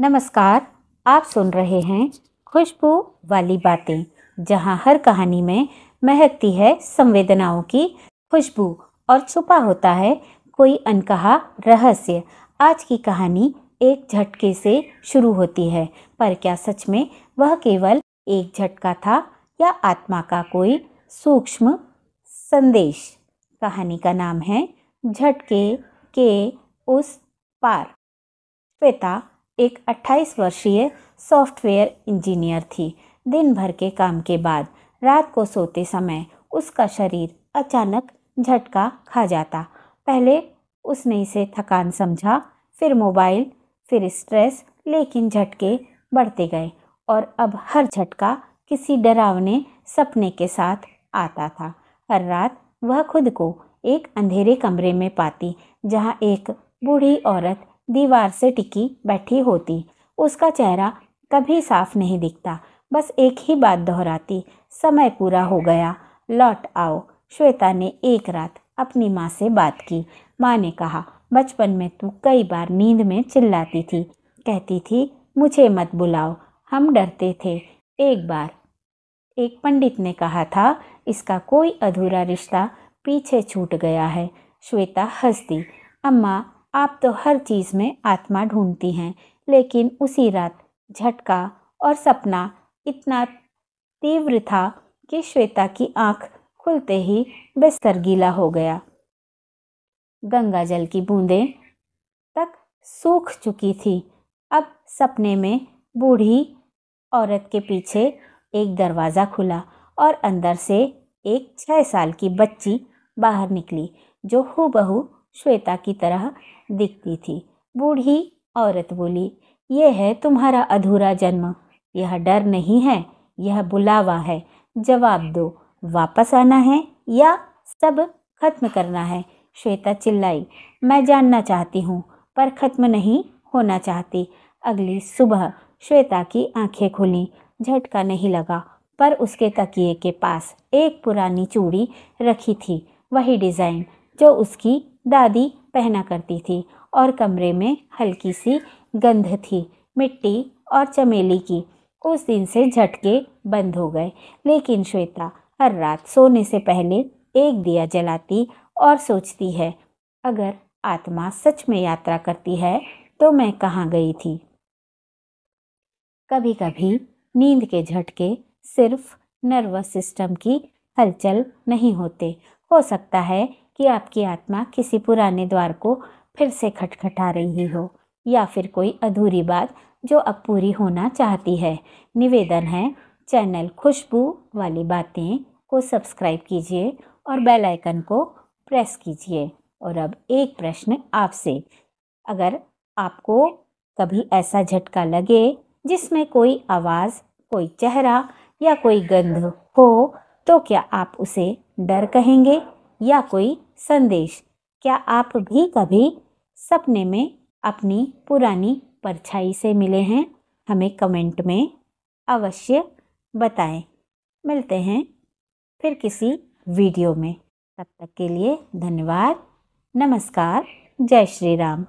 नमस्कार। आप सुन रहे हैं खुशबू वाली बातें, जहां हर कहानी में महकती है संवेदनाओं की खुशबू और छुपा होता है कोई अनकहा रहस्य। आज की कहानी एक झटके से शुरू होती है, पर क्या सच में वह केवल एक झटका था या आत्मा का कोई सूक्ष्म संदेश। कहानी का नाम है झटके के उस पार। श्वेता एक 28 वर्षीय सॉफ्टवेयर इंजीनियर थी। दिन भर के काम के बाद रात को सोते समय उसका शरीर अचानक झटका खा जाता। पहले उसने इसे थकान समझा, फिर मोबाइल, फिर स्ट्रेस, लेकिन झटके बढ़ते गए और अब हर झटका किसी डरावने सपने के साथ आता था। हर रात वह खुद को एक अंधेरे कमरे में पाती, जहां एक बूढ़ी औरत दीवार से टिकी बैठी होती। उसका चेहरा कभी साफ नहीं दिखता, बस एक ही बात दोहराती, समय पूरा हो गया, लौट आओ। श्वेता ने एक रात अपनी माँ से बात की। माँ ने कहा, बचपन में तू कई बार नींद में चिल्लाती थी, कहती थी मुझे मत बुलाओ, हम डरते थे। एक बार एक पंडित ने कहा था इसका कोई अधूरा रिश्ता पीछे छूट गया है। श्वेता हंसती, अम्मा आप तो हर चीज़ में आत्मा ढूंढती हैं, लेकिन उसी रात झटका और सपना इतना तीव्र था कि श्वेता की आंख खुलते ही बिस्तर गीला हो गया। गंगा जल की बूंदें तक सूख चुकी थी। अब सपने में बूढ़ी औरत के पीछे एक दरवाज़ा खुला और अंदर से एक 6 साल की बच्ची बाहर निकली, जो हूबहू श्वेता की तरह दिखती थी। बूढ़ी औरत बोली, ये है तुम्हारा अधूरा जन्म। यह डर नहीं है, यह बुलावा है। जवाब दो, वापस आना है या सब खत्म करना है। श्वेता चिल्लाई, मैं जानना चाहती हूँ, पर खत्म नहीं होना चाहती। अगली सुबह श्वेता की आंखें खुलीं। झटका नहीं लगा, पर उसके तकिए के पास एक पुरानी चूड़ी रखी थी, वही डिज़ाइन जो उसकी दादी पहना करती थी, और कमरे में हल्की सी गंध थी, मिट्टी और चमेली की। उस दिन से झटके बंद हो गए, लेकिन श्वेता हर रात सोने से पहले एक दिया जलाती और सोचती है, अगर आत्मा सच में यात्रा करती है तो मैं कहाँ गई थी। कभी कभी नींद के झटके सिर्फ नर्वस सिस्टम की हलचल नहीं होते। हो सकता है कि आपकी आत्मा किसी पुराने द्वार को फिर से खटखटा रही हो, या फिर कोई अधूरी बात जो अब पूरी होना चाहती है। निवेदन है, चैनल खुशबू वाली बातें को सब्सक्राइब कीजिए और बेल आइकन को प्रेस कीजिए। और अब एक प्रश्न आपसे, अगर आपको कभी ऐसा झटका लगे जिसमें कोई आवाज़, कोई चेहरा या कोई गंध हो, तो क्या आप उसे डर कहेंगे या कोई संदेश? क्या आप भी कभी सपने में अपनी पुरानी परछाई से मिले हैं? हमें कमेंट में अवश्य बताएं। मिलते हैं फिर किसी वीडियो में। तब तक के लिए धन्यवाद। नमस्कार। जय श्री राम।